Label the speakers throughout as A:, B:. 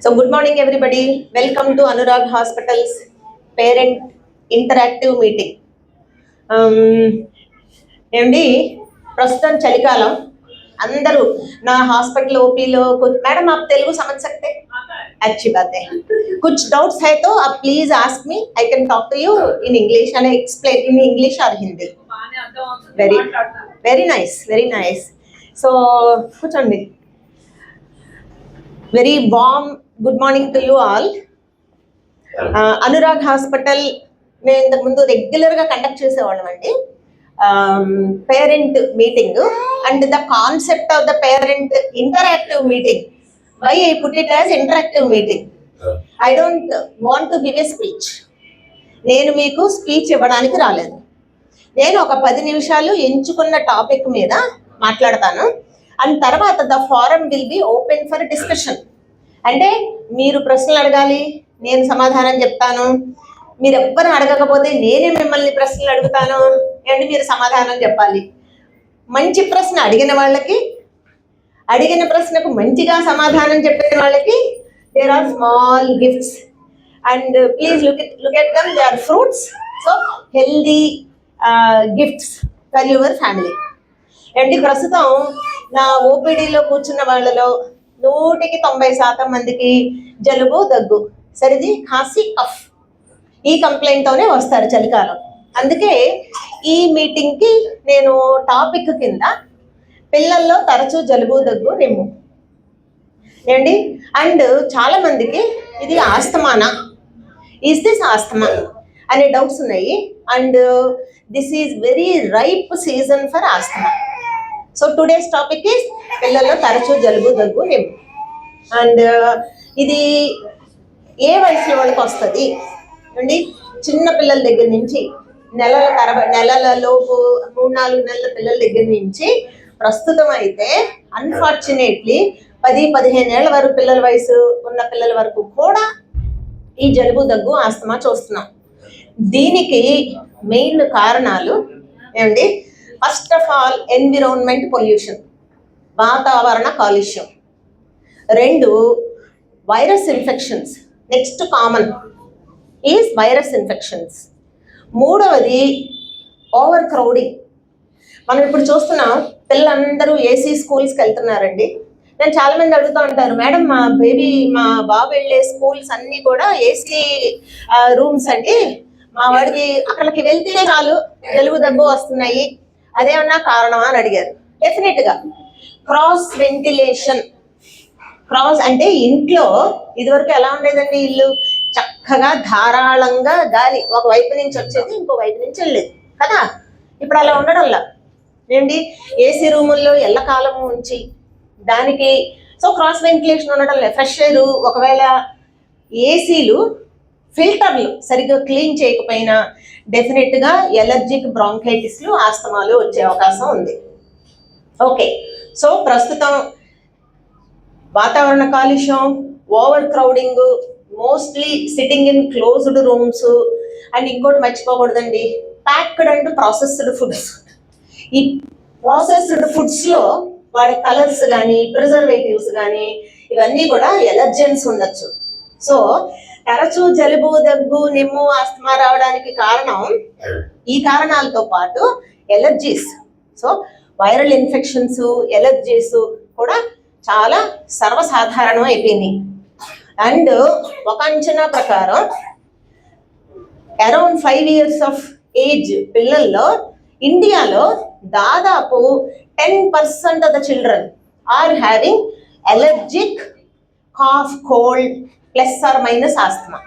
A: So good morning everybody. Welcome to Anurag Hospital's parent interactive meeting. ఏమండి ప్రస్తుతం చలికాలం అందరూ నా హాస్పిటల్ ఓపీలో मैडम आप तेलुगु समझ सकते? अच्छी बात है. कुछ डाउट्स है तो आप please ask me. I can talk to you in English and explain in English or Hindi. Very nice, very nice. So కూర్చోండి. Very warm good morning to you all. Anurag Hospital మేము ఇంతకు ముందు రెగ్యులర్గా conduct చేసేవాళ్ళం అండి parent meeting and the concept of the parent interactive meeting. Why I put it as interactive meeting? I don't want to give a speech. నేను మీకు speech ఇవ్వడానికి రాలేదు. నేను ఒక 10 నిమిషాలు ఎంచుకున్న టాపిక్ మీద మాట్లాడతాను అండ్ తర్వాత the forum will be open for discussion. అంటే మీరు ప్రశ్నలు అడగాలి, నేను సమాధానం చెప్తాను. మీరు ఎవ్వరు అడగకపోతే నేనే మిమ్మల్ని ప్రశ్నలు అడుగుతాను అండ్ మీరు సమాధానం చెప్పాలి. మంచి ప్రశ్న అడిగిన వాళ్ళకి, అడిగిన ప్రశ్నకు మంచిగా సమాధానం చెప్పిన వాళ్ళకి there are small gifts and please look at them. They are fruits. So healthy gifts for your family. And ప్రస్తుతం నా ఓపీడీలో కూర్చున్న వాళ్ళలో 100% మందికి జలుబు, దగ్గు, సరిది, ఖాసీ, కఫ్ ఈ కంప్లైంట్తోనే వస్తారు చలికాలం. అందుకే ఈ మీటింగ్కి నేను టాపిక్ కింద పిల్లల్లో తరచూ జలుబు, దగ్గు, నిమ్ము ఏమండి. అండ్ చాలా మందికి ఇది ఆస్తమానా, ఈజ్ దిస్ ఆస్తమా అనే డౌట్స్ ఉన్నాయి. And this is very ripe season for asthma. So today's topic is పిల్లల్లో తరచూ జలుబు, దగ్గు, నిమ్ము. అండ్ ఇది ఏ వయసులో వాళ్ళకి వస్తుంది అండి? చిన్న పిల్లల దగ్గర నుంచి నెలల లోపు 3-4 నెలల పిల్లల దగ్గర నుంచి ప్రస్తుతం అయితే అన్ఫార్చునేట్లీ 10-15 ఏళ్ల వరకు పిల్లల వయసు ఉన్న పిల్లల వరకు కూడా ఈ జలుబు, దగ్గు, ఆస్తమా చూస్తున్నాం. దీనికి మెయిన్ కారణాలు ఏమండి? First of all environment pollution, వాతావరణ కాలుష్యం. 2 virus infections. Next common is virus infections. 3వది ఓవర్ క్రౌడింగ్. మనం ఇప్పుడు చూస్తున్నాం పిల్లలందరూ ఏసీ స్కూల్స్కి వెళ్తున్నారండి. నేను చాలా మంది అడుగుతూ ఉంటారు, మేడం మా బాబు వెళ్ళే స్కూల్స్ అన్నీ కూడా ఏసీ రూమ్స్ అండి, మా వాడికి అక్కడికి వెళ్తే చాలు జలుబు, దగ్గు వస్తున్నాయి, అదేమన్నా కారణమా అని అడిగారు. డెఫినెట్గా క్రాస్ వెంటిలేషన్. క్రాస్ అంటే ఇంట్లో ఇదివరకు ఎలా ఉండేదండి, ఇల్లు చక్కగా ధారాళంగా గాలి ఒక వైపు నుంచి వచ్చేది, ఇంకో వైపు నుంచి వెళ్ళేది కదా. ఇప్పుడు అలా ఉండడంలా ఏంటి, ఏసీ రూముల్లో ఎల్లకాలము ఉంచి దానికి సో క్రాస్ వెంటిలేషన్ ఉండడం లేదు. ఫ్రెష్ ఎయిర్, ఒకవేళ ఏసీలు ఫిల్టర్లు సరిగ్గా క్లీన్ చేయకపోయినా డెఫినెట్గా ఎలర్జిక్ బ్రాంకైటిస్లు, ఆస్తమాలు వచ్చే అవకాశం ఉంది. ఓకే, సో ప్రస్తుతం వాతావరణ కాలుష్యం, over crowding, mostly sitting in closed rooms and ఇంకోటి మర్చిపోకూడదండి, ప్యాక్డ్ అండ్ ప్రాసెస్డ్ ఫుడ్స్. ఈ ప్రాసెస్డ్ ఫుడ్స్లో వాడే కలర్స్ కానీ, ప్రిజర్వేటివ్స్ కానీ ఇవన్నీ కూడా ఎలర్జెన్స్ ఉండొచ్చు. సో తరచూ జలుబు, దగ్గు, నిమ్ము, ఆస్తమా రావడానికి కారణం ఈ కారణాలతో పాటు allergies. So viral infections, allergies కూడా చాలా సర్వసాధారణం అయిపోయింది. అండ్ ఒక అంచనా ప్రకారం అరౌండ్ 5 years ఆఫ్ ఏజ్ పిల్లల్లో ఇండియాలో దాదాపు 10% of the children are having allergic cough, cold plus or minus asthma.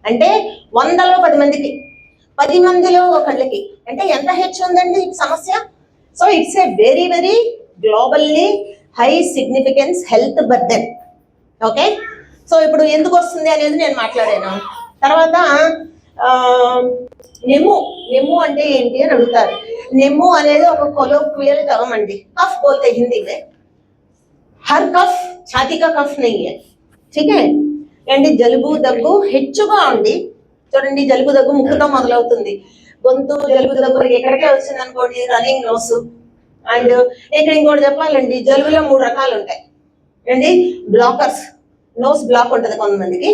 A: అంటే 100లో 10 మందికి, 10 మందిలో ఒకళ్ళకి. అంటే ఎంత హెచ్ ఉందండి ఈ సమస్య? So it's a very very globally high significance health burden. Okay, so ఇప్పుడు ఎందుకు వస్తుంది అనేది నేను మాట్లాడాను. తర్వాత నెమ్ము అంటే ఏంటి అని అడుగుతారు. నెమ్ము అనేది ఒక కొలోక్వియల్ టర్మ్ అండి. కఫ్ బోల్తే హిందీ మే, హర్ కఫ్ ఛాతీ కా కఫ్ నహీ హై, ఠీక్ హై. ఏంటి, జలుబు, దగ్గు హెచ్చుగా ఉండి చూడండి, జలుబు, దగ్గు ముక్కుతో మొదలవుతుంది. గొంతు జలుబు, దగ్గు ఎక్కడికే వచ్చింది అనుకోండి, రన్నింగ్ నోస్. అండ్ ఇక్కడ ఇంకోటి చెప్పాలండి, జలుబులో 3 రకాలు ఉంటాయి ఏంటి, బ్లాకర్స్. నోస్ బ్లాక్ ఉంటుంది కొంతమందికి,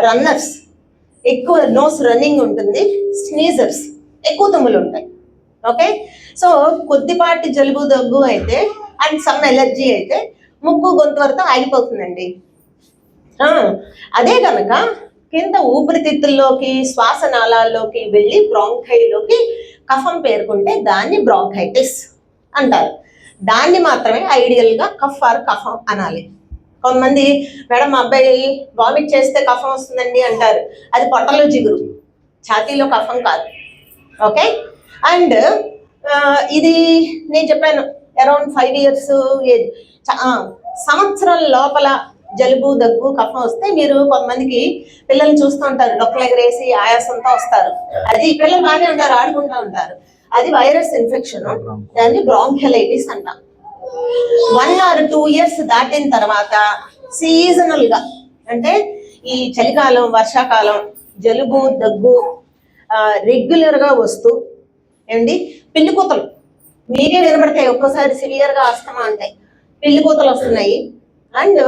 A: రన్నర్స్ ఎక్కువ నోస్ రన్నింగ్ ఉంటుంది, స్నీజర్స్ ఎక్కువ తుమ్ములు ఉంటాయి. ఓకే, సో కొద్దిపాటి జలుబు దగ్గు అయితే అండ్ సమ్ ఎలర్జీ అయితే ముక్కు గొంతు వరకు ఆగిపోతుందండి. అదే కనుక కింద ఊపిరితిత్తుల్లోకి శ్వాసనాళాల్లోకి వెళ్ళి బ్రాంకైలోకి కఫం పేరుకుంటే దాన్ని బ్రాంకైటిస్ అంటారు. దాన్ని మాత్రమే ఐడియల్గా కఫ్ ఆర్ కఫం అనాలి. కొంతమంది మేడం మా అబ్బాయి వామిట్ చేస్తే కఫం వస్తుందండి అంటారు. అది పొట్టలో జిగురు, ఛాతీలో కఫం కాదు. ఓకే, అండ్ ఇది నేను చెప్పాను అరౌండ్ 5 years ఏజ్, సంవత్సరం లోపల జలుబు దగ్గు కఫం వస్తే మీరు కొంతమందికి పిల్లల్ని చూస్తూ ఉంటారు, డొక్కలు ఎగరేసి ఆయాసంతో వస్తారు. అది పిల్లలు బాగానే ఉంటారు, ఆడుకుంటూ ఉంటారు. అది వైరస్ ఇన్ఫెక్షన్, దాన్ని బ్రాంకియలైటిస్ అంటాం. 1 or 2 years దాటిన తర్వాత సీజనల్ గా, అంటే ఈ చలికాలం వర్షాకాలం జలుబు దగ్గు రెగ్యులర్ గా వస్తూ ఏమండి పిల్లి కూతలు మీకే వినబడతాయి. ఒక్కోసారి సివియర్ గా ఆస్తమా ఉంటాయి, పిల్లి కూతలు వస్తున్నాయి. అండ్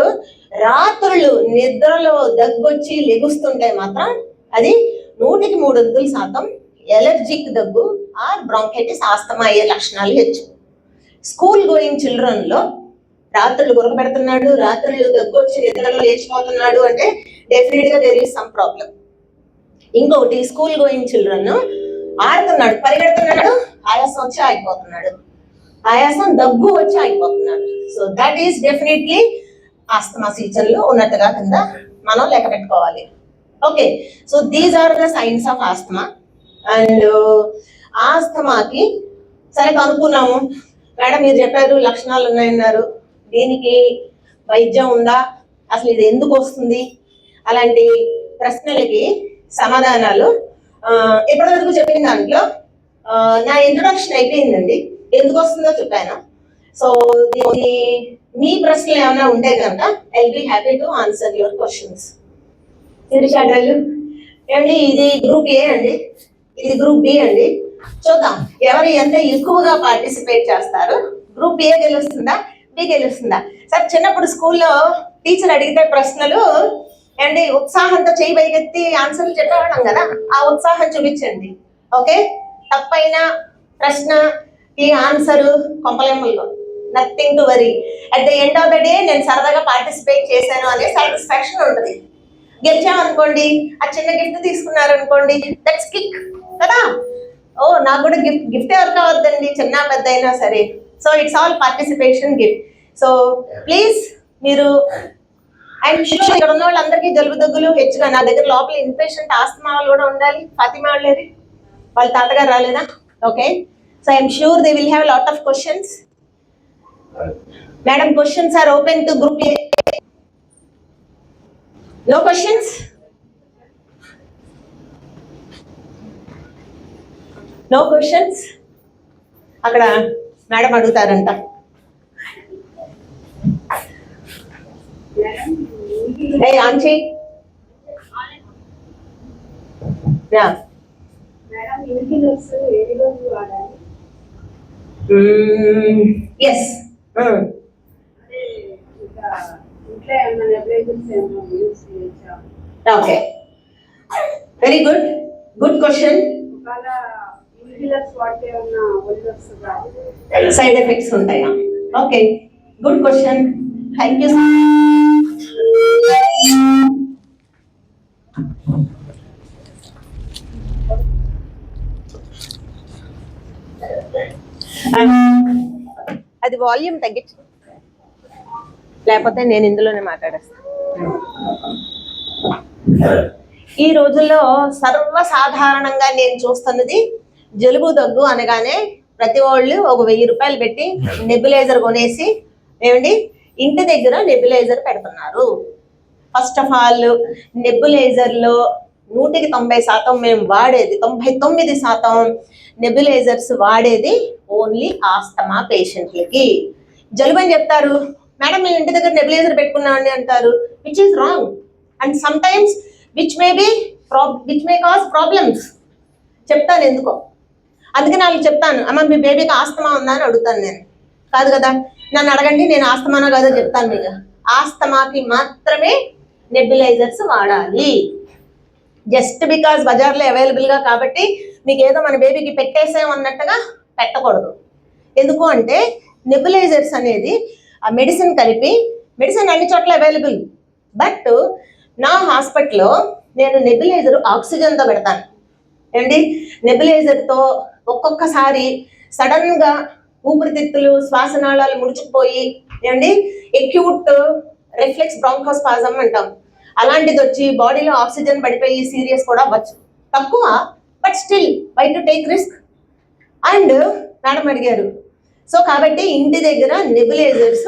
A: రాత్రులు నిద్రలో దగ్గొచ్చి లెగుస్తుంటే మాత్రం అది 100% ఎలర్జిక్ దగ్గు ఆర్ బ్రాంకైటిస్ ఆస్తమా అయ్యే లక్షణాలు హెచ్చు. స్కూల్ గోయింగ్ చిల్డ్రన్ లో రాత్రులు గురక పెడుతున్నాడు, రాత్రులు దగ్గొచ్చి నిద్రలో లేచిపోతున్నాడు అంటే డెఫినెట్ గా దేర్ ఈస్ సమ్ ప్రాబ్లం. ఇంకొకటి స్కూల్ గోయింగ్ చిల్డ్రన్ ఆడుతున్నాడు, పరిగెడుతున్నాడు, ఆయాసం వచ్చి ఆగిపోతున్నాడు, ఆయాసం దగ్గు వచ్చి ఆగిపోతున్నాడు. So that is definitely asthma season లో ఉన్నట్టుగా కింద మనం లెక్క పెట్టుకోవాలి. Okay, so these are the signs of asthma. And ఆస్తమాకి సరే కనుక్కున్నాము మేడం, మీరు చెప్పారు లక్షణాలు ఉన్నాయన్నారు, దీనికి వైద్యం ఉందా, అసలు ఇది ఎందుకు వస్తుంది, అలాంటి ప్రశ్నలకి సమాధానాలు ఇప్పటివరకు చెప్పిన దాంట్లో నా ఇంట్రొడక్షన్ అయిపోయిందండి, ఎందుకు వస్తుందో చెప్పాను. సో మీ ప్రశ్నలు ఏమైనా ఉంటే కనుక I will be happy to answer your questions. ఏమండి ఇది గ్రూప్ ఏ అండి, ఇది గ్రూప్ బి అండి. చూద్దాం ఎవరు ఎంత ఎక్కువగా పార్టిసిపేట్ చేస్తారు. గ్రూప్ ఏ గెలుస్తుందా, బి గెలుస్తుందా? సార్ చిన్నప్పుడు స్కూల్లో టీచర్ అడిగితే ప్రశ్నలు అండి ఉత్సాహంతో చేయి పైకెత్తి ఆన్సర్లు చెప్పేవాళ్ళం కదా, ఆ ఉత్సాహం చూపించండి. ఓకే, తప్పైన ప్రశ్న ఈ ఆన్సర్ కొంపలేముల్లో, nothing to worry. At the end of the day నేను సరదాగా పార్టిసిపేట్ చేశాను అనే సాటిస్ఫాక్షన్ ఉంటుంది. గెలిచామనుకోండి, ఆ చిన్న గిఫ్ట్ తీసుకున్నారు అనుకోండి, దట్స్ కిక్ కదా. ఓ నాకు కూడా గిఫ్ట్ ఎవరు కావద్దండి, చిన్న పెద్ద అయినా సరే. So it's all participation gift. So please మీరు అండ్ షూర్ ఇక్కడ ఉన్న వాళ్ళందరికీ జలుబు దగ్గులు హెచ్చుగా, నా దగ్గర లోపల ఇన్పేషెంట్ ఆస్తమా వాళ్ళు కూడా ఉండాలి. ఫాతిమా వాళ్ళేది, వాళ్ళ తాతగారు రాలేదా? Okay, so I'm sure they will have lot of questions. Madam questions are open to group A. No questions? No questions? అక్కడ మేడం అడుగుతారంట. ఆన్చి yes, okay, very good, good question. Side effects ఉంటాయా? Okay, good question, thank you. అది volume తగ్గించు, లేకపోతే నేను ఇందులోనే మాట్లాడేస్తాను. ఈ రోజుల్లో సర్వసాధారణంగా నేను చూస్తున్నది జలుబు దగ్గు అనగానే ప్రతి వాళ్ళు ఒక 1000 రూపాయలు పెట్టి నెబులైజర్ కొనేసి ఏమండి ఇంటి దగ్గర నెబులైజర్ పెడుతున్నారు. ఫస్ట్ ఆఫ్ ఆల్ నెబులైజర్లో 100% మేము వాడేది 99% నెబులైజర్స్ వాడేది ఓన్లీ ఆస్తమా పేషెంట్లకి. జలుబు అని చెప్తారు, మేడం మేము ఇంటి దగ్గర నెబులైజర్ పెట్టుకున్నామండి అంటారు, which is wrong. And some times which may cause problems. చెప్తాను ఎందుకో, అందుకని వాళ్ళకి చెప్తాను, అమ్మ మీ బేబీకి ఆస్తమా ఉందా అని అడుగుతాను. నేను కాదు కదా, నన్ను అడగండి నేను ఆస్తమానా కాదో చెప్తాను. మీకు ఆస్తమాకి మాత్రమే నెబ్యులైజర్స్ వాడాలి. జస్ట్ బికాస్ బజార్లో అవైలబుల్గా కాబట్టి మీకు ఏదో మన బేబీకి పెట్టేసామన్నట్టుగా పెట్టకూడదు. ఎందుకు అంటే నెబ్యులైజర్స్ అనేది ఆ మెడిసిన్ కలిపి, మెడిసిన్ అన్ని చోట్ల అవైలబుల్, బట్ నా హాస్పిటల్లో నేను నెబ్యులైజర్ ఆక్సిజన్తో పెడతాను. ఏమండి, నెబ్యులైజర్తో ఒక్కొక్కసారి సడన్గా ఊపిరితిత్తులు శ్వాసనాళాలు ముడుచుకుపోయి, ఏమండి ఎక్యూట్ రిఫ్లెక్స్ బ్రాంకోస్పాజం అంటాం, అలాంటిది వచ్చి బాడీలో ఆక్సిజన్ పడిపోయి సీరియస్ కూడా అవ్వచ్చు. తక్కువ, but still why to take risk. And madam అడిగారు, సో కాబట్టి ఇంటి దగ్గర నెబులైజర్స్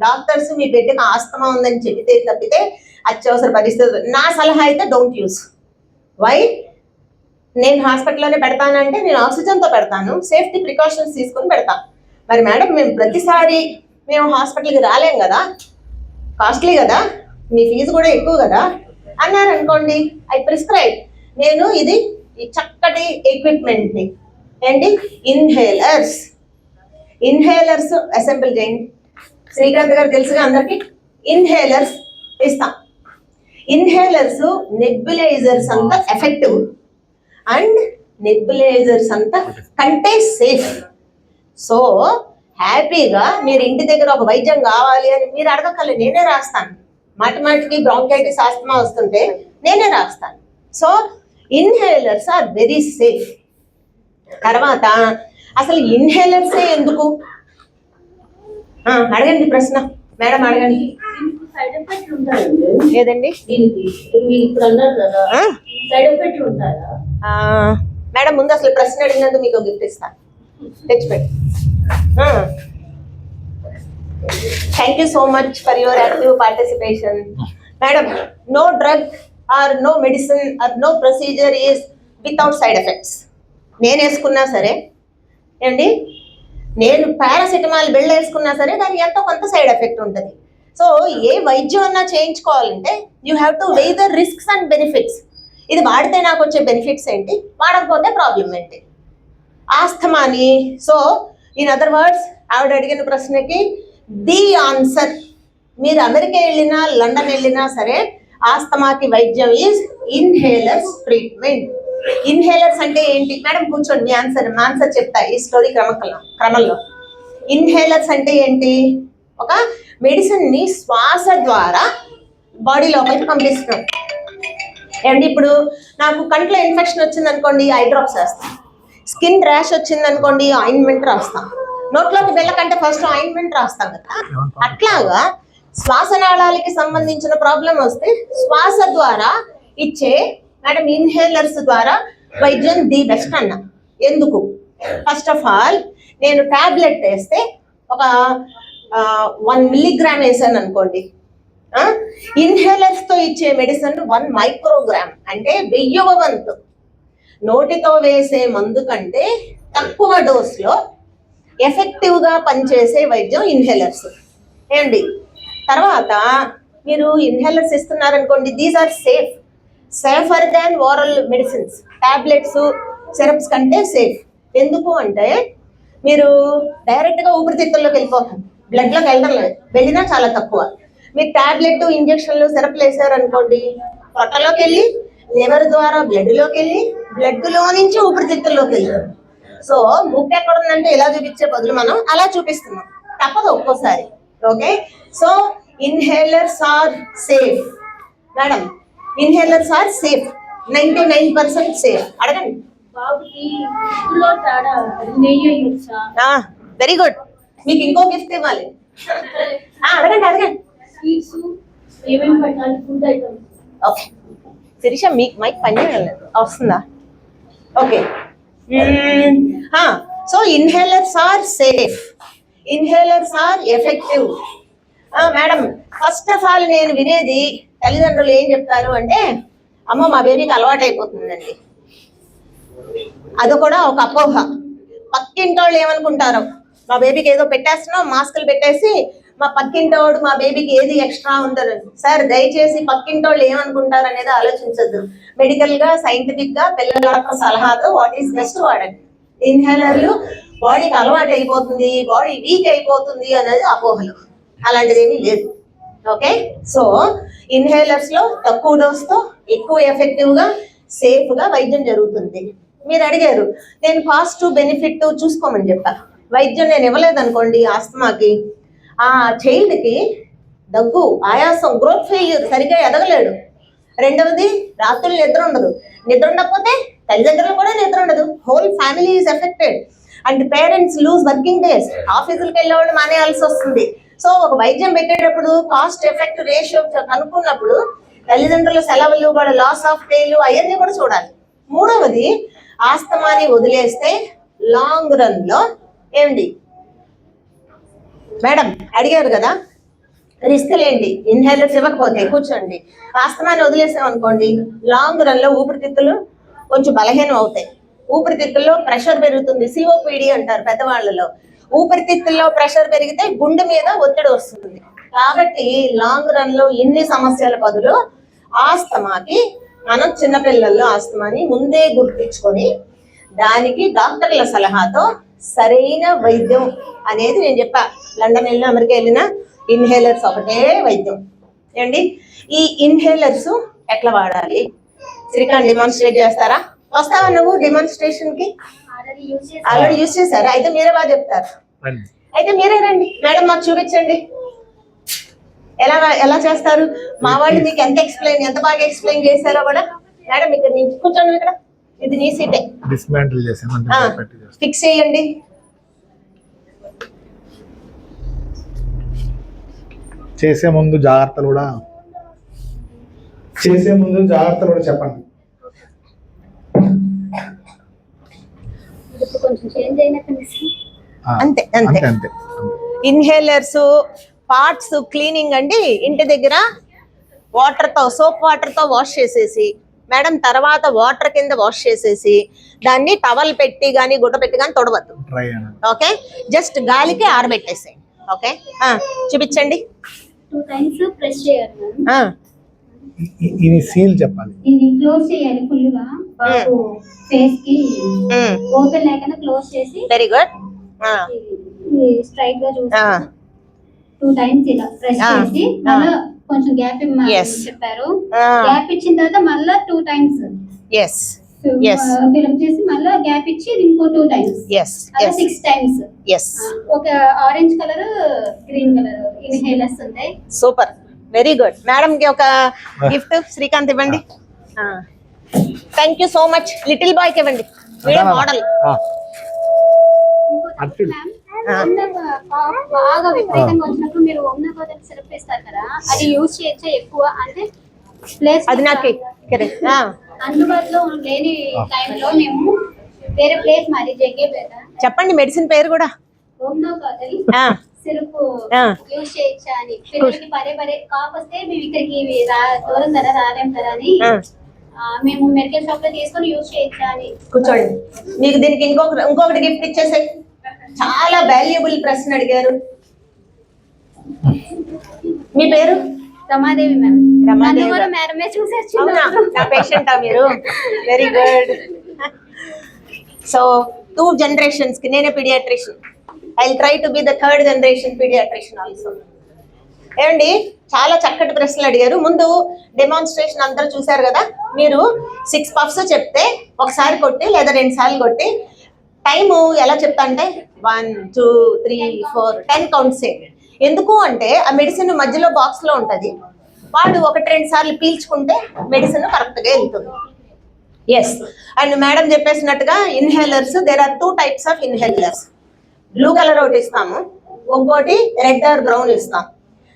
A: డాక్టర్స్ మీ బిడ్డకి ఆస్తమా ఉందని చెబితే తప్పితే అత్యవసర పరిస్థితి నా సలహా అయితే డోంట్ యూస్. వై? నేను హాస్పిటల్లోనే పెడతానంటే నేను ఆక్సిజన్తో పెడతాను, సేఫ్టీ ప్రికాషన్స్ తీసుకుని పెడతాను. మరి మేడం మేము ప్రతిసారి మేము హాస్పిటల్కి రాలేం కదా, కాస్ట్లీ కదా, మీ ఫీజు కూడా ఎక్కువ కదా అన్నారు అనుకోండి, ఐ ప్రిస్క్రైబ్. నేను ఇది ఈ చక్కటి ఎక్విప్మెంట్ని ఏంటి ఇన్హేలర్స్ అసెంబ్ల్ చేయండి. శ్రీకాంత్ గారు తెలుసుగా అందరికి, ఇన్హేలర్స్ ఇస్తాం. ఇన్హేలర్స్ నెబ్యులైజర్స్ అంత ఎఫెక్టివ్ అండ్ నెబ్యులైజర్స్ అంత కంటే సేఫ్. సో హ్యాపీగా మీరు ఇంటి దగ్గర ఒక వైద్యం కావాలి అని మీరు అడగక్కర్లేదు, నేనే రాస్తాను. మాటిమాటికి బ్రాంకైటిస్ ఆస్తమా వస్తుంటే నేనే రాస్తాను. So inhalers are very safe. తర్వాత అసలు ఇన్హేలర్సే ఎందుకు అడగండి ప్రశ్న, మేడం అడగండి. లేదండి మేడం, ముందు అసలు ప్రశ్న అడిగినందుకు మీకు గిఫ్ట్ ఇస్తాను, తెచ్చిపెట్టి. Thank you so much for your active participation. Madam, no drug or no medicine or no procedure is without side effects. నేను వేసుకున్నా సరే ఏంటి, నేను పారాసిటమాల్ బిళ్ళ వేసుకున్నా సరే దానికి ఎంతో కొంత సైడ్ ఎఫెక్ట్ ఉంటుంది. సో ఏ వైద్యం అన్నా చేయించుకోవాలంటే you have to weigh the risks and benefits. ఇది వాడితే నాకు వచ్చే బెనిఫిట్స్ ఏంటి, వాడకపోతే ప్రాబ్లం ఏంటి, ఆస్థమాని. సో ఇన్ అదర్ వర్డ్స్ ఆవిడ అడిగిన ప్రశ్నకి ది ఆన్సర్, మీరు అమెరికా వెళ్ళినా లండన్ వెళ్ళినా సరే ఆస్తమాకి వైద్యం ఈజ్ ఇన్హేలర్స్ ట్రీట్మెంట్. ఇన్హేలర్స్ అంటే ఏంటి మేడం? కూర్చోండి, మీ ఆన్సర్ చెప్తా ఈ స్టోరీ క్రమంలో. ఇన్హేలర్స్ అంటే ఏంటి? ఒక మెడిసిన్ ని శ్వాస ద్వారా బాడీ లోపలికి పంపిస్తున్నాం. ఏమండి, ఇప్పుడు నాకు కంట్లో ఇన్ఫెక్షన్ వచ్చింది అనుకోండి, ఐ డ్రాప్స్ వేస్తాం. స్కిన్ ర్యాష్ వచ్చింది అనుకోండి, ఆయింట్మెంట్ రాస్తాం. నోట్లోకి వెళ్ళకంటే ఫస్ట్ ఆయింట్మెంట్ రాస్తాం కదా. అట్లాగా శ్వాసనాళాలకి సంబంధించిన ప్రాబ్లం వస్తే శ్వాస ద్వారా ఇచ్చే మేడం ఇన్హేలర్స్ ద్వారా వైద్యం ది బెస్ట్ అన్న. ఎందుకు? ఫస్ట్ ఆఫ్ ఆల్ నేను టాబ్లెట్ వేస్తే ఒక 1 milligram వేసాను అనుకోండి, ఇన్హేలర్స్ తో ఇచ్చే మెడిసిన్ 1 microgram అంటే 1000వ వంతు. నోటితో వేసే మందు కంటే తక్కువ డోస్లో ఎఫెక్టివ్గా పనిచేసే వైద్యం ఇన్హేలర్స్ ఏంటి. తర్వాత మీరు ఇన్హేలర్స్ ఇస్తున్నారనుకోండి, these are safer than oral medicines. Tablets syrups కంటే సేఫ్. ఎందుకు అంటే మీరు డైరెక్ట్గా ఊపిరితిత్తుల్లోకి వెళ్ళిపోతాం, బ్లడ్లోకి వెళ్ళడం లేదు, వెళ్ళినా చాలా తక్కువ. మీరు టాబ్లెట్ ఇంజక్షన్లు సిరప్లు వేసారనుకోండి, పొట్టలోకి వెళ్ళి లివర్ ద్వారా బ్లడ్లోకి వెళ్ళి బ్లడ్లో నుంచి ఊపిరితిత్తుల్లోకి వెళ్తారు. సో ముక్కు ఎక్కడ ఉందంటే ఇలా చూపించే బదులు మనం అలా చూపిస్తున్నాం, తప్పదు ఒక్కోసారి. Okay, so inhalers are safe madam. Inhalers are safe, 99% safe. అడగండి. వెరీ గుడ్, మీకు ఇంకో గిఫ్ట్ ఇవ్వాలి. అడగండి. ఓకే శిరీష, మీకు మైక్ పని వస్తుందా? Okay, so inhalers are safe, inhalers are effective. Madam, first of all నేను వినేది తల్లిదండ్రులు ఏం చెప్తారు అంటే, అమ్మ మా బేబీకి అలవాటు అయిపోతుందండి. అది కూడా ఒక అపోహ. పక్కింటి వాళ్ళు ఏమనుకుంటారు, మా బేబీకి ఏదో పెట్టేస్తున్నాం, మాస్కులు పెట్టేసి మా పక్కింటోడు మా బేబీకి ఏది ఎక్స్ట్రా ఉండదు. సార్ దయచేసి పక్కింటి వాళ్ళు ఏమనుకుంటారు అనేది ఆలోచించద్దు. మెడికల్ గా సైంటిఫిక్ గా పిల్లల యొక్క సలహాతో వాట్ ఈస్ బెస్ట్ వాడండి. ఇన్హేలర్లు బాడీకి అలవాటు అయిపోతుంది, బాడీ వీక్ అయిపోతుంది అనేది అపోహలు, అలాంటిది ఏమీ లేదు. ఓకే, సో ఇన్హేలర్స్ లో తక్కువ డోస్ తో ఎక్కువ ఎఫెక్టివ్ గా సేఫ్ గా వైద్యం జరుగుతుంది. మీరు అడిగారు నేను కాస్ట్ బెనిఫిట్ చూసుకోమని చెప్పా. వైద్యం నేను ఇవ్వలేదు అనుకోండి ఆస్తమాకి, ఆ చైల్డ్ కి దగ్గు, ఆయాసం, గ్రోత్ ఫెయిల్యూర్, సరిగ్గా ఎదగలేడు. రెండవది రాత్రులు నిద్ర ఉండదు. నిద్ర ఉండకపోతే తల్లిదండ్రులు కూడా నిద్ర ఉండదు. Whole family is affected. And parents lose working days, ఆఫీసులకు వెళ్ళేవాళ్ళు మానేయాల్సి వస్తుంది. సో ఒక వైద్యం పెట్టేటప్పుడు కాస్ట్ ఎఫెక్ట్ రేషియో కనుక్కున్నప్పుడు తల్లిదండ్రుల సెలవులు, వాళ్ళ లాస్ ఆఫ్ పేలు అవన్నీ కూడా చూడాలి. మూడవది ఆస్తమాని వదిలేస్తే లాంగ్ రన్ లో ఏమిటి మేడం అడిగారు కదా, రిస్క్లేండి. ఇన్హేలర్స్ ఇవ్వకపోతే కూర్చోండి. ఆస్తమాని వదిలేసాం అనుకోండి, లాంగ్ రన్ లో ఊపిరితిత్తులు కొంచెం బలహీనం అవుతాయి. ఊపిరితిత్తుల్లో ప్రెషర్ పెరుగుతుంది, సిఓపిడి అంటారు పెద్దవాళ్ళలో. ఊపిరితిత్తుల్లో ప్రెషర్ పెరిగితే గుండె మీద ఒత్తిడి వస్తుంది. కాబట్టి లాంగ్ రన్ లో ఇన్ని సమస్యల బదులు ఆస్తమాకి మనం చిన్నపిల్లల్లో ఆస్తమాని ముందే గుర్తించుకొని దానికి డాక్టర్ల సలహాతో సరైన వైద్యం అనేది నేను చెప్పా. లండన్ వెళ్ళినా, అమెరికా వెళ్ళినా ఇన్హేలర్స్ ఒకటే వైద్యం. ఏంటి ఈ ఇన్హేలర్స్ ఎట్లా వాడాలి? శ్రీకాంత్ డెమాన్స్ట్రేట్ చేస్తారా? వస్తావా నువ్వు డెమాన్స్ట్రేషన్ కి? ఆల్రెడీ యూజ్ చేశారా? అయితే మీరే బాగా చెప్తారు. అయితే మీరే రండి మేడం, మాకు చూపించండి ఎలా ఎలా చేస్తారు. మా వాళ్ళు మీకు ఎంత బాగా ఎక్స్ప్లెయిన్ చేశారో కూడా. మేడం ఇక్కడ నుంచి కూర్చోండి, ఇక్కడ ఇది నీ సీటే. ఫిక్స్ చేయండి.
B: చేసే ముందు జాగ్రత్తలు కూడా చెప్పండి.
A: అంతే అంతే. ఇన్హేలర్స్ పార్ట్స్ క్లీనింగ్ అండి. ఇంటి దగ్గర సోప్ వాటర్ తో వాష్ చేసేసి మేడం, తర్వాత వాటర్ కింద వాష్ చేసేసి దాన్ని టవల్ పెట్టి గానీ గుడ్డ పెట్టి గానీ తొడవద్దు. ఓకే, జస్ట్ గాలికి ఆరబెట్టేసేయండి. ఓకే, చూపించండి.
C: 2 టైమ్స్ ప్రెస్ చేయాలి.
B: ఇది సీల్ చెప్పాలి.
C: ఇది క్లోజ్ చేయాలి ఫుల్ గా. బాబు ఫేస్ కి ఓపెన్ లేకుండా క్లోజ్ చేసి.
A: Very good.
C: స్ట్రైట్ గా చూసి 2 టైమ్స్ ఇలా ప్రెస్ చేసి మళ్ళీ కొంచెం గ్యాప్ ఇవ్వమని చెప్పారు. గ్యాప్ ఇచ్చిన తర్వాత మళ్ళీ 2 టైమ్స్ ఫిల్మ్ చేసి మళ్ళీ గ్యాప్ ఇచ్చి ఇంకో 2 టైమ్స్, అలా 6 టైమ్స్. ఒక orange colour, green colour inhalers ఉంటాయి.
A: Super, very good. మేడం కి ఒక గిఫ్ట్ శ్రీకాంత్ ఇవ్వండి. Thank you so much. Little boy కి ఇవ్వండి, మోడల్.
C: బాగా విపరీతంగా వచ్చినప్పుడు మీరు సిరప్ వేస్తారు కదా, అది యూజ్ చేయొచ్చా ఎక్కువ? అంటే ప్లేస్
A: అది నాకు
C: అందుబాటులో లేని టైంలో మేము వేరే ప్లేస్ మాది జగ్గేపేట.
A: చెప్పండి మెడిసిన్ పేరు కూడా.
C: హోమియోపతి సిరప్ యూజ్ చేయొచ్చా అని. పిల్లలకి పదే కాపు వస్తే మేము ఇక్కడికి దూరం కదా రాలేం కదా అని మేము మెడికల్ షాప్ లో తీసుకొని యూజ్ చేయొచ్చా అని.
A: కూర్చోండి. మీకు దీనికి ఇంకొకటి గిఫ్ట్ ఇచ్చేసాయి. చాలా వాల్యుబుల్ ప్రశ్న అడిగారు. మీ పేరు?
C: రమాదేవి మేడం.
A: రమాదేవి
C: మేడమే చూసేసి
A: నా పేషెంటా మీరు? Very good. సో 2 generations కి నేనే pediatrician. I will try to be the 3rd generation pediatrician also. ఏమండి చాలా చక్కటి ప్రశ్నలు అడిగారు. ముందు డెమాన్స్ట్రేషన్ అందరూ చూశారు కదా. మీరు 6 puffs చెప్తే ఒకసారి కొట్టి లేదా 2 సార్లు కొట్టి టైము ఎలా చెప్తా అంటే 1 2 3 4 10 కౌంట్స్ చేయండి. ఎందుకు అంటే ఆ మెడిసిన్ మధ్యలో బాక్స్ లో ఉంటది. వాడు 1-2 సార్లు పీల్చుకుంటే మెడిసిన్ కరెక్ట్ గా వెళ్తుంది. ఎస్. అండ్ మేడం చెప్పేసినట్టుగా inhalers, there are 2 types of inhalers. Blue colour ఒకటి ఇస్తాము, ఇంకోటి రెడ్ ఆర్ బ్రౌన్ ఇస్తాం.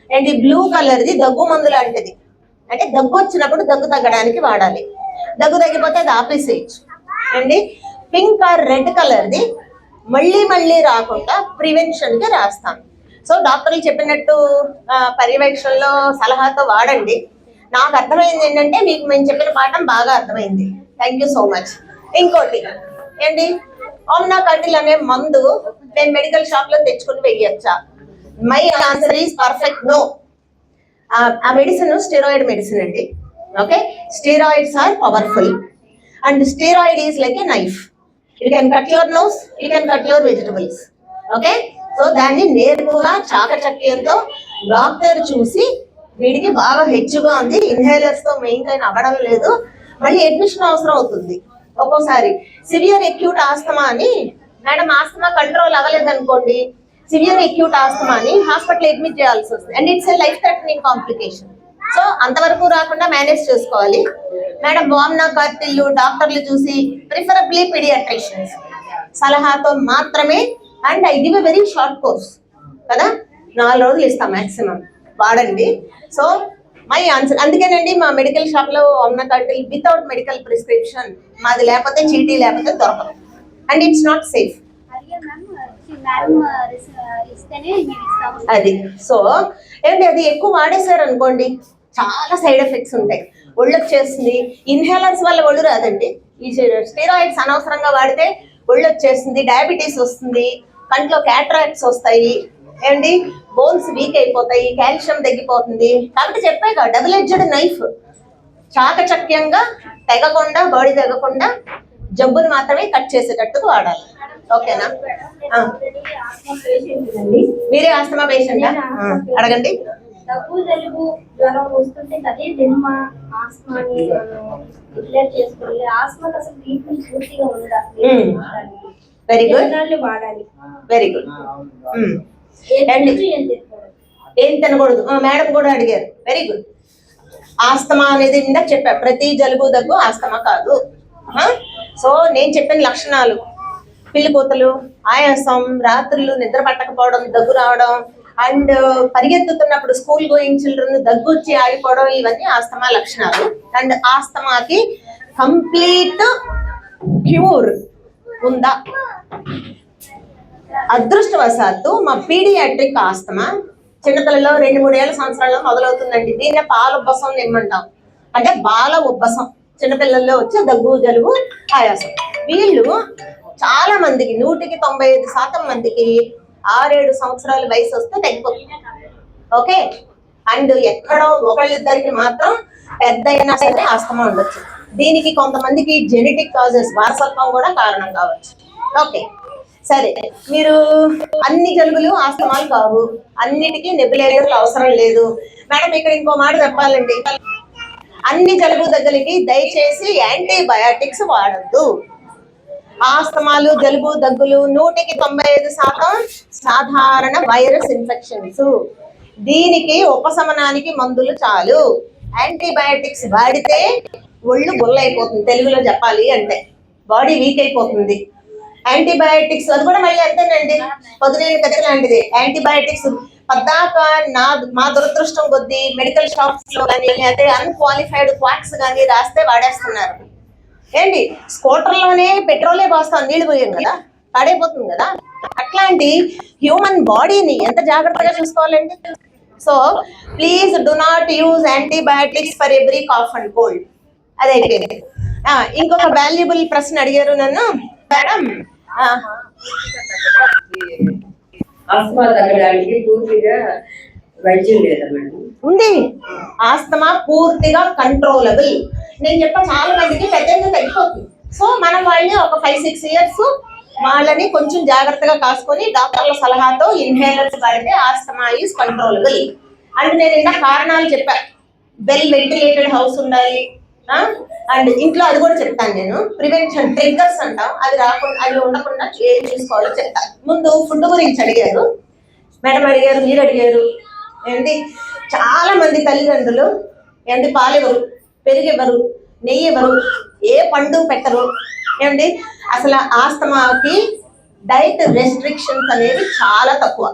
A: అండ్ ఈ బ్లూ కలర్ది దగ్గు మందు లాంటిది. అంటే దగ్గు వచ్చినప్పుడు దగ్గు తగ్గడానికి వాడాలి. దగ్గు తగ్గిపోతే అది ఆపేసేయచ్చు. అండి పింక్ ఆర్ రెడ్ కలర్ది మళ్ళీ రాకుండా ప్రివెన్షన్ కి రాస్తాం. సో డాక్టర్లు చెప్పినట్టు పర్యవేక్షణలో సలహాతో వాడండి. నాకు అర్థమైంది ఏంటంటే మీకు మేము చెప్పిన పాఠం బాగా అర్థమైంది. Thank you so much. ఇంకోటి ఏంటి, ఓమ్నాకాటిల్ అనే మందు నేను మెడికల్ షాప్ లో తెచ్చుకుని వెయ్యొచ్చా? My answer is perfect no. ఆ మెడిసిన్ స్టెరాయిడ్ మెడిసిన్ అండి. Okay, steroids are powerful and steroid is like a knife. You can cut your nose, you can cut your vegetables. Okay, so దాన్ని నేర్పుగా చాకచక్యంతో doctor చూసి వీడికి బాగా హెచ్చుగా ఉంది, inhalers తో maintain అవ్వడం లేదు, మళ్ళీ అడ్మిషన్ అవసరం అవుతుంది. ఒక్కోసారి సివియర్ అక్యూట్ ఆస్తమా అని, మేడం ఆస్తమా కంట్రోల్ అవ్వలేదు అనుకోండి, సివియర్ అక్యూట్ ఆస్తమా అని హాస్పిటల్ అడ్మిట్ చేయాల్సి వస్తుంది. And it's a life threatening complication. So అంతవరకు రాకుండా మేనేజ్ చేసుకోవాలి. మేడం వామ్నా కార్టిల్లు డాక్టర్లు చూసి, ప్రిఫరబ్లీ పీడియాట్రిషియన్స్ సలహాతో మాత్రమే. And I give a very short course కదా, 4 రోజులు ఇస్తాం మాక్సిమం, వాడండి. So my answer. అందుకేనండి మా మెడికల్ షాప్ లో వామ్నా కార్టిల్ వితౌట్ మెడికల్ ప్రిస్క్రిప్షన్, మాది లేకపోతే చీటీ లేకపోతే దొరకదు. And it's not safe. అది సో ఏంటి, అది ఎక్కువ వాడేశారు అనుకోండి చాలా సైడ్ ఎఫెక్ట్స్ ఉంటాయి, ఒళ్ళొకి చేస్తుంది. ఇన్హేలర్స్ వల్ల ఒళ్ళు రాదండి, ఈ స్టెరాయిడ్స్ అనవసరంగా వాడితే ఒళ్ళు వచ్చేస్తుంది, డయాబెటీస్ వస్తుంది, కంట్లో క్యాటరాక్ట్స్ వస్తాయి, ఏంటి బోన్స్ వీక్ అయిపోతాయి, కాల్షియం తగ్గిపోతుంది. కాబట్టి చెప్పాక డబుల్ ఎడ్జెడ్ నైఫ్, చాకచక్యంగా తెగకుండా, బాడీ తెగకుండా జబ్బుని మాత్రమే కట్ చేసేటట్టుగా వాడాలి. ఓకేనా? మీరే ఆస్తమా పేషెంటా? అడగండి.
D: దగ్గు జలుబు జ్వరం వస్తుంటే అదే దిమ్మ ఆస్మాని డిక్లేర్ చేసుకుని ఆస్మాకి అసలు ట్రీట్మెంట్ పూర్తిగా ఉందా?
A: వెరీ గుడ్,
D: వాడాలి.
A: Very good. ఏం తినకూడదు, మేడం కూడా అడిగారు. Very good. ఆస్తమా అనేది ఇందాక చెప్పా, ప్రతి జలుబు దగ్గు ఆస్తమా కాదు. సో నేను చెప్పిన లక్షణాలు, పిల్లికూతలు, ఆయాసం, రాత్రులు నిద్ర పట్టకపోవడం, దగ్గు రావడం, అండ్ పరిగెత్తుతున్నప్పుడు స్కూల్ గోయింగ్ చిల్డ్రన్ దగ్గు వచ్చి ఆగిపోవడం, ఇవన్నీ ఆస్తమా లక్షణాలు. అండ్ ఆస్తమాకి కంప్లీట్ క్యూర్ ఉందా? అదృష్టవశాత్తు మా పీడియాట్రిక్ ఆస్తమా చిన్నపిల్లల్లో 2-3 సంవత్సరాల్లో మొదలవుతుందండి. దీన్నే పాల ఉబ్బసం నిమ్మంటాం, అంటే బాల ఉబ్బసం. చిన్నపిల్లల్లో వచ్చే దగ్గు, జలుబు, ఆయాసం. వీళ్ళు చాలా మందికి 100% మందికి 6-7 సంవత్సరాల వయసు వస్తే తగ్గిపోతుంది. ఓకే. అండ్ ఎక్కడో ఒకళ్ళిద్దరికి మాత్రం పెద్ద అయినా సరే ఆస్తమా ఉండొచ్చు. దీనికి కొంతమందికి జెనెటిక్ కాజెస్, వారసత్వం కూడా కారణం కావచ్చు. ఓకే సరే, మీరు అన్ని జలుబులు ఆస్తమాలు కావు, అన్నిటికీ నెబులైజర్లు అవసరం లేదు. మేడం ఇక్కడ ఇంకో మాట చెప్పాలండి, అన్ని జలుబు దగ్గరికి దయచేసి యాంటీబయాటిక్స్ వాడద్దు. ఆస్తమాలు, జలుబు, దగ్గులు 100% సాధారణ వైరస్ ఇన్ఫెక్షన్స్. దీనికి ఉపశమనానికి మందులు చాలు. యాంటీబయాటిక్స్ వాడితే ఒళ్ళు బుల్లైపోతుంది, తెలుగులో చెప్పాలి అంటే బాడీ వీక్ అయిపోతుంది. యాంటీబయాటిక్స్ అది కూడా మళ్ళీ అంతేనండి, పొద్దునేని కత్తి లాంటిది. యాంటీబయాటిక్స్ పద్దాక మా దురదృష్టం కొద్దీ మెడికల్ షాప్స్ లో కానీ అదే అన్క్వాలిఫైడ్ క్వాక్స్ కానీ రాస్తే వాడేస్తున్నారు. ఏంటి స్కూటర్లోనే పెట్రోలే పోస్తాం, నీళ్లు పోయాం కదా, పాడైపోతుంది కదా. అట్లాంటి హ్యూమన్ బాడీని ఎంత జాగ్రత్తగా చూసుకోవాలండి. So please do not use antibiotics for every cough and cold. అదైపోయింది. ఇంకొక వాల్యుబుల్ ప్రశ్న అడిగారు నన్ను, మేడం
E: ఆస్తమా తగ్గడానికి పూర్తిగా వైద్యం లేదా మేడం?
A: ఉంది. ఆస్తమా పూర్తిగా కంట్రోలబుల్. నేను చెప్పా చాలా మందికి పెద్దగా తగ్గిపోతుంది. సో మనం వాళ్ళని ఒక 5-6 ఇయర్స్ వాళ్ళని కొంచెం జాగ్రత్తగా కాసుకొని డాక్టర్ల సలహాతో ఇన్హేలర్స్ వాడితే ఆస్తమా ఈజ్ కంట్రోలబుల్. అండ్ నేను ఇంకా కారణాలు చెప్పా, వెల్ వెంటిలేటెడ్ హౌస్ ఉండాలి. అండ్ ఇంట్లో అది కూడా చెప్తాను నేను, ప్రివెన్షన్ ట్రిగ్గర్స్ అంటాం, అది రాకుండా, అది ఉండకుండా ఏం చూసుకోవాలో చెప్తాను. ముందు ఫుడ్ గురించి అడిగారు మేడం, అడిగారు, మీరు అడిగారు. ఏంటి చాలా మంది తల్లిదండ్రులు ఏంటి పాలివ్వరు, పెరిగివ్వరు, నెయ్యి ఇవ్వరు, ఏ పండు పెట్టరు. ఏమండి అసలు ఆస్తమాకి డైట్ రెస్ట్రిక్షన్స్ అనేవి చాలా తక్కువ.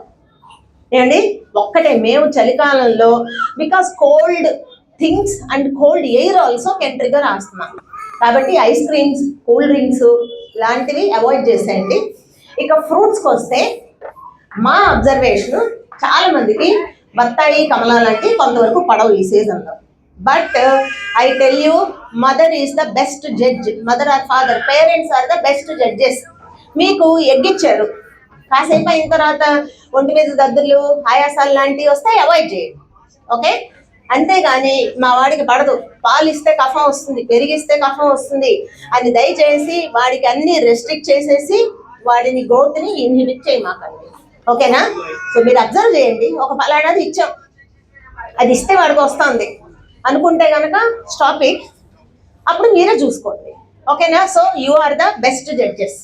A: ఏమండి ఒక్కటే, మేము చలికాలంలో because cold things and cold air also can trigger asthma, కాబట్టి ఐస్ క్రీమ్స్, కూల్ డ్రింక్స్ లాంటివి అవాయిడ్ చేసేయండి. ఇక ఫ్రూట్స్కి వస్తే మా అబ్జర్వేషన్ చాలా మందికి బత్తాయి, కమలా లాంటి కొంతవరకు పడవు ఈ సీజన్లో. But I tell you, mother is the best judge. Mother or father, parents are the best judges. మీకు ఎగ్గిచ్చారు, కాసేపు అయిన తర్వాత ఒంటి మీద దద్దులు, ఆయాసాలు లాంటివి వస్తాయి, అవాయిడ్ చేయండి. ఓకే, అంతేగాని మా వాడికి పడదు, పాలు ఇస్తే కఫం వస్తుంది, పెరిగిస్తే కఫం వస్తుంది అని దయచేసి వాడికి అన్ని రెస్ట్రిక్ట్ చేసేసి వాడిని గ్రోత్ని ఇన్హిబిట్ చేయమాకండి. ఓకేనా? సో మీరు అబ్జర్వ్ చేయండి, ఒక ఫలానాది ఇచ్చాం, అది ఇస్తే వాడికి వస్తుంది అనుకుంటే కనుక స్టాప్ ఇట్, అప్పుడు మీరే చూసుకోండి. ఓకేనా? So you are the best judges.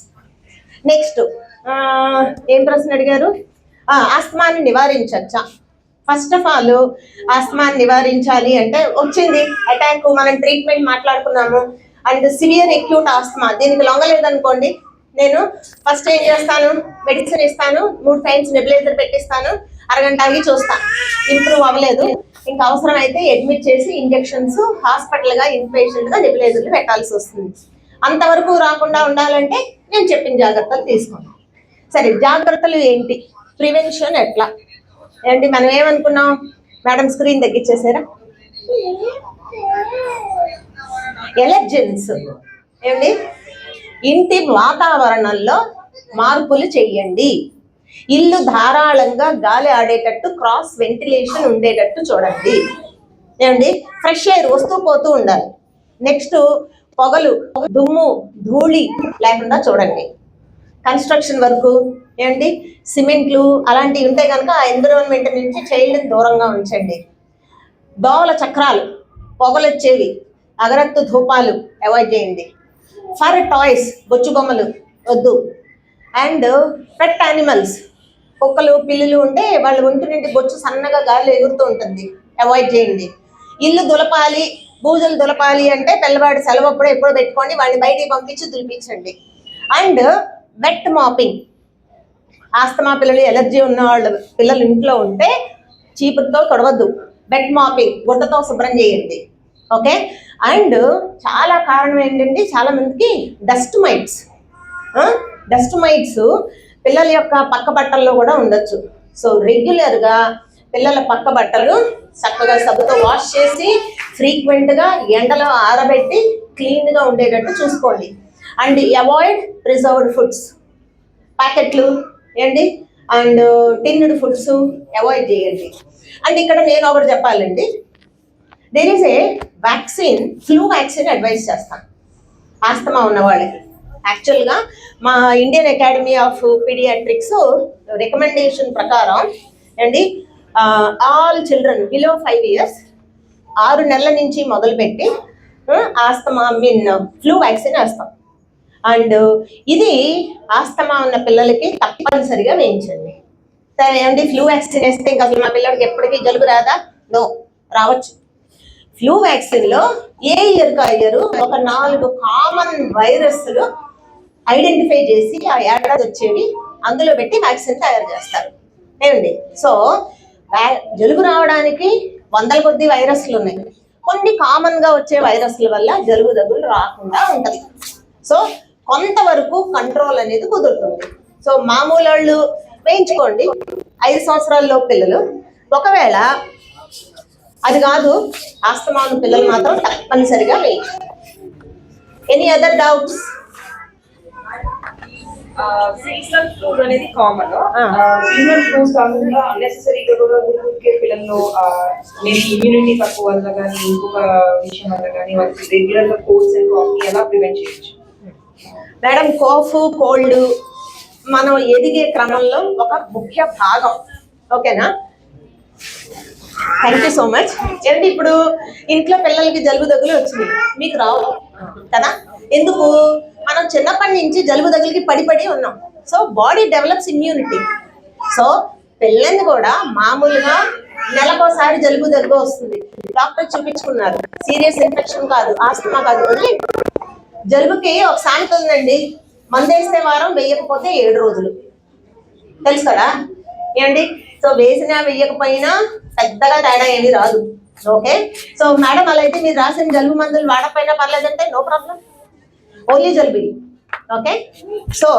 A: Next ఏం ప్రశ్న అడిగారు? ఆస్తమాని నివారించచ్చా? ఫస్ట్ ఆఫ్ ఆల్ ఆస్తమాని నివారించాలి అంటే వచ్చింది అటాక్, మనం ట్రీట్మెంట్ మాట్లాడుకున్నాము. అండ్ సివియర్ అక్యూట్ ఆస్తమా, దీనికి లొంగలేదనుకోండి, నేను ఫస్ట్ ఏం చేస్తాను, మెడిసిన్ ఇస్తాను, 3 టైమ్స్ నెబులైజర్ పెట్టిస్తాను, అరగంట ఆగి చూస్తాను, ఇంప్రూవ్ అవ్వలేదు, ఇంకా అవసరం అయితే అడ్మిట్ చేసి ఇంజెక్షన్స్, హాస్పిటల్గా ఇన్పేషెంట్గా నెబులైజర్లు పెట్టాల్సి వస్తుంది. అంతవరకు రాకుండా ఉండాలంటే నేను చెప్పిన జాగ్రత్తలు తీసుకున్నాను. సరే, జాగ్రత్తలు ఏంటి, ప్రివెన్షన్ ఎట్లా ఏంటి? మనం ఏమనుకున్నాం మేడం, స్క్రీన్ తగ్గించేసారా? ఎలర్జెన్స్ ఏమండి, ఇంటి వాతావరణంలో మార్పులు చెయ్యండి. ఇల్లు ధారాళంగా గాలి ఆడేటట్టు, క్రాస్ వెంటిలేషన్ ఉండేటట్టు చూడండి. ఏమండి, ఫ్రెష్ ఎయిర్ వస్తూ పోతూ ఉండాలి. నెక్స్ట్, పొగలు, దుమ్ము, ధూళి లేకుండా చూడండి. కన్స్ట్రక్షన్ వర్క్ ఏమండి, సిమెంట్లు అలాంటివి ఉంటే కనుక ఆ ఎన్విరాన్మెంట్ నుంచి చైల్డ్ని దూరంగా ఉంచండి. దోవల చక్రాలు, పొగలు వచ్చేవి, అగరత్తు ధూపాలు అవాయిడ్ చేయండి. ఫర్ టాయ్స్, బొచ్చు బొమ్మలు వద్దు. అండ్ పెట్ యానిమల్స్, కుక్కలు పిల్లులు ఉంటే వాళ్ళ ఒంటి నుండి బొచ్చు సన్నగా గాలి ఎగురుతూ ఉంటుంది, అవాయిడ్ చేయండి. ఇల్లు దులపాలి, బూజులు దులపాలి అంటే పిల్లవాడి సెలవు అప్పుడు ఎప్పుడో పెట్టుకోండి, వాడిని బయటికి పంపించి దులిపించండి. అండ్ వెట్ మాపింగ్, ఆస్తమా పిల్లలు, ఎలర్జీ ఉన్న వాళ్ళ పిల్లలు ఇంట్లో ఉంటే చీపురుతో తొడవద్దు, వెట్ మాపింగ్ గుడ్డతో శుభ్రం చేయండి. ఓకే? అండ్ చాలా కారణం ఏంటంటే చాలా మందికి డస్ట్ మైట్స్. డస్ట్ మైట్స్ పిల్లల యొక్క పక్క బట్టల్లో కూడా ఉండొచ్చు. సో రెగ్యులర్గా పిల్లల పక్క బట్టలు చక్కగా సబ్బుతో వాష్ చేసి ఫ్రీక్వెంట్గా ఎండలో ఆరబెట్టి క్లీన్గా ఉండేటట్టు చూసుకోండి. అండ్ అవాయిడ్ ప్రిజర్వ్డ్ ఫుడ్స్, ప్యాకెట్లు ఏంటి అండ్ టిన్నుడ్ ఫుడ్స్ అవాయిడ్ చేయండి. అండ్ ఇక్కడ నేను ఒకటి చెప్పాలండి, there is a vaccine, flu vaccine advise చేస్తాను ఆస్తమా ఉన్న వాళ్ళకి. యాక్చువల్గా మా Indian academy of pediatrics recommendation ప్రకారం అండి, ఆల్ చిల్డ్రన్ బిలో 5 years 6 నెలల నుంచి మొదలుపెట్టి ఆస్తమా ఫ్లూ వ్యాక్సిన్ వేస్తాం. అండ్ ఇది ఆస్తమా ఉన్న పిల్లలకి తప్పనిసరిగా వేయించండి. సరే అండి, ఫ్లూ వ్యాక్సిన్ వేస్తే ఇంకా అసలు మా పిల్లలకి ఎప్పటికీ జలుబు రాదా? నో, రావచ్చు. ఫ్లూ వ్యాక్సిన్లో ఏ ఇయర్కి ఇయర్ ఒక 4 కామన్ వైరస్లు ఐడెంటిఫై చేసి ఆ ఏడాది వచ్చేవి అందులో పెట్టి వ్యాక్సిన్ తయారు చేస్తారు. ఏమండి, సో జలుబు రావడానికి 100ల కొద్ది వైరస్లు ఉన్నాయి. కొన్ని కామన్గా వచ్చే వైరస్ల వల్ల జలుబు దగ్గులు రాకుండా ఉంటుంది. సో కొంతవరకు కంట్రోల్ అనేది కుదురుతుంది. సో మామూలు వాళ్ళు వేయించుకోండి, 5 సంవత్సరాల్లో పిల్లలు. ఒకవేళ అది కాదు, ఆస్తమా ఉన్న పిల్లలు మాత్రం తప్పనిసరిగా వేయించుకోండి. Any other doubts?
F: Seasonal flus అనేది కామన్. సీజనల్ ఫ్లూస్ కాకుండా అన్నెసెసరీగా కూడా ఊరికే పిల్లల్లో మేబీ ఇమ్యూనిటీ తక్కువ వల్ల కానీ ఇంకొక విషయం వల్ల కానీ వాళ్ళకి రెగ్యులర్ గా కోల్డ్స్ అండ్ కాఫ్ ఎలా ప్రివెంట్ చేయొచ్చు?
A: మేడం, కాఫ్ కోల్డ్ మనం ఎదిగే క్రమంలో ఒక ముఖ్య భాగం. ఓకేనా? Thank you so much. ఏంటి ఇప్పుడు ఇంట్లో పిల్లలకి జలుబు దగ్గులు వచ్చినాయి, మీకు రావు కదా? ఎందుకు? మనం చిన్నప్పటి నుంచి జలుబు దగ్గులకి పడి ఉన్నాం. So body develops immunity. So పిల్లల్ని కూడా మామూలుగా నెలకోసారి జలుబు దగ్గు వస్తుంది, డాక్టర్ చూపించుకున్నారు, సీరియస్ ఇన్ఫెక్షన్ కాదు, ఆస్తమా కాదు. వదిలే, జలుబుకి ఒక సామెత ఉందండి, మందేస్తే వారం, వేయకపోతే 7 రోజులు. తెలుసు కదా ఏంటి? సో వేసినా వేయకపోయినా పెద్దగా తేడా ఏమీ రాదు. ఓకే? సో మేడం, అలా అయితే మీరు రాసిన జలుబు మందులు వాడకపోయినా పర్లేదంటే నో ప్రాబ్లం, ఓన్లీ జలుబు. ఓకే? సో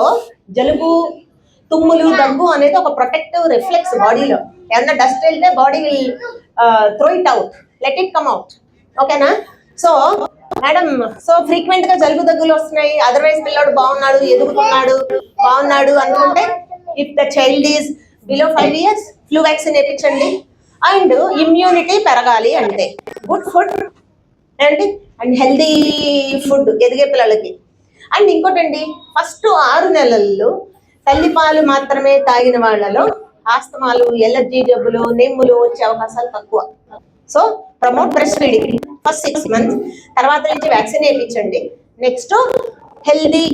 A: జలుబు, తుమ్ములు, దగ్గు అనేది ఒక ప్రొటెక్టివ్ రిఫ్లెక్స్ బాడీలో. ఏమన్నా డస్ట్ వెళ్తే body will throw it out, let it come out. ఓకేనా? సో మేడం, సో ఫ్రీక్వెంట్ గా జలుబు దగ్గులు వస్తున్నాయి, అదర్వైజ్ పిల్లాడు బాగున్నాడు, ఎదుగుతున్నాడు, బాగున్నాడు అనుకుంటే if the child is below 5 years flu vaccine వేయించండి. అండ్ ఇమ్యూనిటీ పెరగాలి అంటే good food and healthy food ఎదిగే పిల్లలకి. అండ్ ఇంకోటండి, ఫస్ట్ 6 నెలల్లో తల్లిపాలు మాత్రమే తాగిన వాళ్ళలో ఆస్తమాలు, ఎలర్జీ జబ్బులు, నెమ్ములు వచ్చే అవకాశాలు తక్కువ. So promote breast feeding first 6 months, తర్వాత నుంచి వ్యాక్సిన్ వేయించండి. Next healthy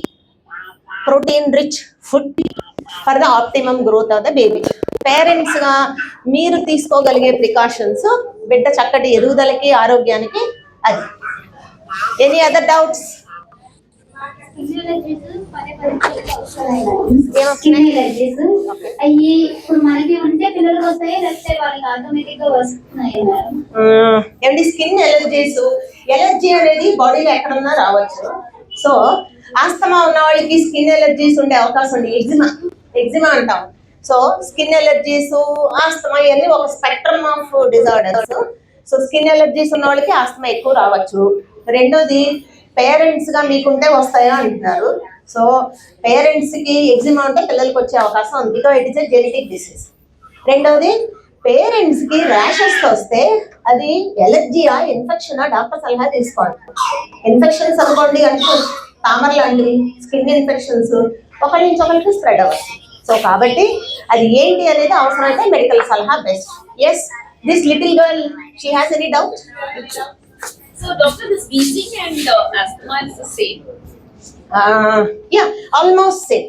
A: protein rich food for the optimum growth of the baby. Parents గా మీరు తీసుకోగలిగే ప్రికాషన్స్ బిడ్డ చక్కటి ఎదుగుదలకి, ఆరోగ్యానికి. అది any other doubts?
C: Skin allergies అయ్యి ఇప్పుడు మనకి ఉంటే పిల్లలకు వస్తాయి, లేకపోతే వాళ్ళకి ఆటోమేటిక్ గా వస్తున్నాయి మేడం?
A: ఏమండి, స్కిన్ ఎలర్జీస్, ఎలర్జీ అనేది బాడీలో ఎక్కడన్నా రావచ్చు. సో ఆస్తమా ఉన్న వాళ్ళకి స్కిన్ ఎలర్జీస్ ఉండే అవకాశం ఉంది. ఎగ్జిమా అంటాం. సో స్కిన్ ఎలర్జీస్, ఆస్తమా ఇవన్నీ ఒక spectrum of disorders. So skin allergies ఉన్న వాళ్ళకి ఆస్తమా ఎక్కువ రావచ్చు. రెండోది పేరెంట్స్ గా మీకుంటే వస్తాయా అంటున్నారు. సో పేరెంట్స్ కి ఎగ్జిమా ఉంటే పిల్లలకి వచ్చే అవకాశం ఉంది, because it is a genetic disease. రెండోది పేరెంట్స్ కి ర్యాషెస్ వస్తే అది ఎలర్జీయా, ఇన్ఫెక్షనా, డాక్టర్ సలహా తీసుకోండి. ఇన్ఫెక్షన్స్ అనుకోండి అంటే తామర లాంటివి, స్కిన్ ఇన్ఫెక్షన్స్ ఒకరి నుంచి ఒకరికి స్ప్రెడ్ అవ్వచ్చు. సో కాబట్టి అది ఏంటి అనేది అవసరమైతే మెడికల్ సలహా best. Yes, this little girl, she has any doubt?
G: So, doctor, this wheezing and asthma is the same.
A: Yeah, almost same.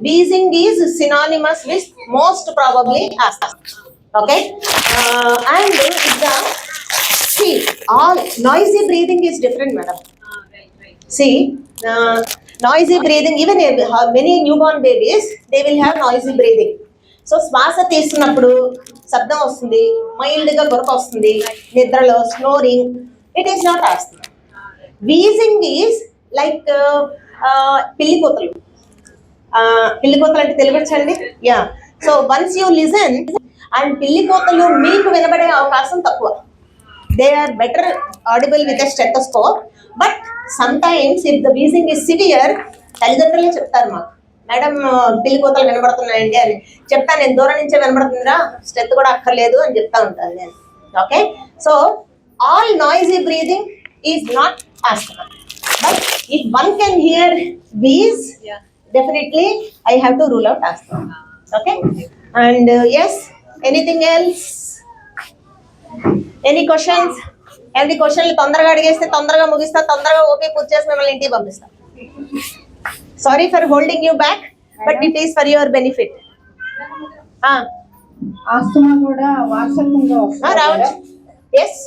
A: Wheezing is synonymous with most probably asthma. Okay, and see, all noisy breathing is different, madam.
G: Right.
A: See, noisy breathing, even many newborn babies, they will have noisy breathing. So శ్వాస తీస్తున్నప్పుడు శబ్దం వస్తుంది, mild గా గొరక వస్తుంది, నిద్రలో snoring. It is not asthma. Wheezing is like పిల్లి కోతలు. పిల్లి కోతలు అంటే తెలియచ్చండి. Yeah, so once you listen and పిల్లి కోతలు మీకు వినబడే అవకాశం తక్కువ. They are better audible with a stethoscope. But sometimes if the wheezing is severe, తల్లిదండ్రులే చెప్తారు మాకు, మేడం పిల్లి కోతలు వినబడుతున్నాయండి అని. చెప్తాను, నేను దూరం నుంచే వినబడుతుందిరా, స్ట్రెత్ కూడా అక్కర్లేదు అని చెప్తా ఉంటాను నేను. Okay, so all noisy breathing is not asthma, but if one can hear wheeze, definitely I have to rule out asthma. Okay, and yes, anything else? Any questions? Every question తొందరగా అడిగేస్తే తొందరగా ముగిస్తా, తొందరగా OP పూర్తి చేసి మిమ్మల్ని ఇంటికి పంపిస్తా. Sorry for holding you back, but it is for your benefit.
H: Asthma కూడా వారసత్వంగా వస్తుంది.
A: రావచ్చు. ఎస్,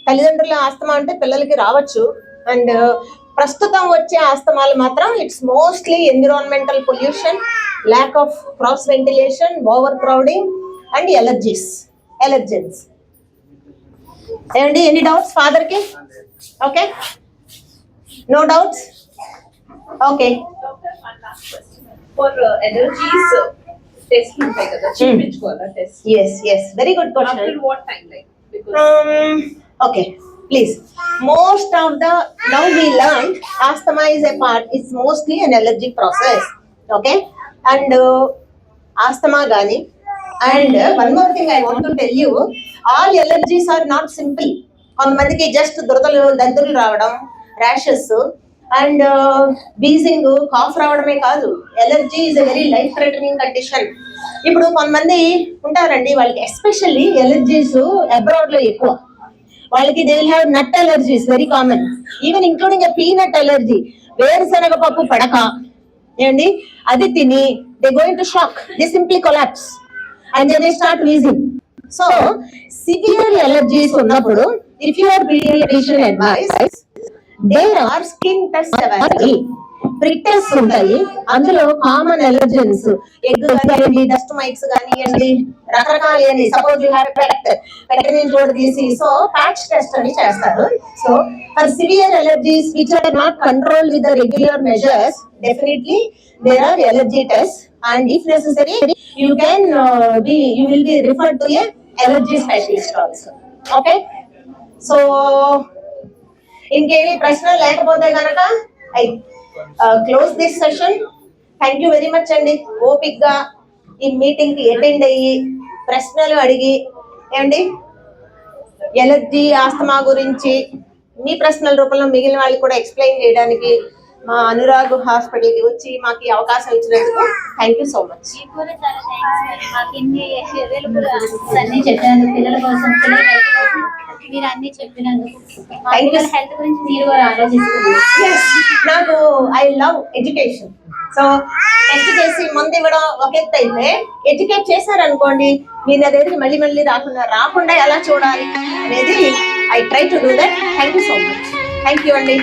A: తల్లిదండ్రుల ఆస్తమా అంటే పిల్లలకి రావచ్చు. అండ్ ప్రస్తుతం వచ్చే ఆస్తమాలు మాత్రం it's mostly environmental pollution, lack of cross ventilation, overcrowding and allergens. ఏమండి, ఎనీ డౌట్స్ ఫాదర్ కి? Okay, no doubts? Okay.
G: Doctor, one last question. For allergies, test ఉంటాయి కదా, చేయించుకోవాలా test?
A: Yes, very good question.
G: After what time, like? Because
A: Okay, please. Most of the, now we learned asthma is a part, it's mostly an allergic process. Okay, and asthma gani. And one more thing I want to tell you, all allergies are not simple. కొంతమందికి just దురదలు, దంతులు రావడం, rashes and wheezing, cough రావడమే కాదు. Allergy is a very life threatening condition. ఇప్పుడు కొంతమంది ఉంటారండి, వాళ్ళకి especially allergies abroad లో ఎక్కువ. వాళ్ళకి they will have nut allergies, very common, even including a peanut allergy. వేరుశనగ పప్పు పడక ఏమండి అది తిని they going to shock, they simply collapse and they start wheezing. So severe allergies ఉన్నప్పుడు if you are paediatrician advice, there are skin test available. Prick test ఉంటాయి, అందులో common allergens, egg కానివ్వండి, డస్ట్ మైట్స్ కానివ్వండి, రకరకాల, suppose you have పెట్ నుంచి కూడా తీసి, so patch test అని చేస్తారు. So for severe allergies which are not control with the regular measures, definitely there are allergy test, and if necessary you will be referred to a allergy specialist also. Okay, so ఇంకేమి ప్రశ్నలు లేకపోతే గనక I close this session. Thank you very much అండి. ఓపిక్గా ఈ meeting కి attend అయ్యి ప్రశ్నలు అడిగి, ఏమండి ఎలర్జీ, ఆస్తమా గురించి మీ ప్రశ్నల రూపంలో మిగిలిన వాళ్ళకి కూడా ఎక్స్ప్లెయిన్ చేయడానికి మా అనురాగ్ హాస్పిటల్కి వచ్చి మాకు ఈ అవకాశం ఇచ్చినందుకు థ్యాంక్ యూ సో మచ్.
C: మీకు కూడా చాలా థ్యాంక్స్. మాకు ఇన్ని అవైలబుల్ అన్ని చెప్పారు పిల్లల కోసం, పిల్లల హెల్త్ కోసం మీరు అన్ని చెప్పినందుకు. మా
A: Thank you.
C: పిల్లల హెల్త్ గురించి మీరు కూడా ఆలోచిస్తున్నారు.
A: నాకు I love education. So test చేసి మందు ఇవ్వడం ఒక ఎత్తు అయితే, ఎడ్యుకేట్ చేశారనుకోండి మీరు నా దగ్గరికి మళ్ళీ మళ్ళీ రాకుండా ఎలా చూడాలి అనేది I try to do that. Thank you so much. Thank you అండి.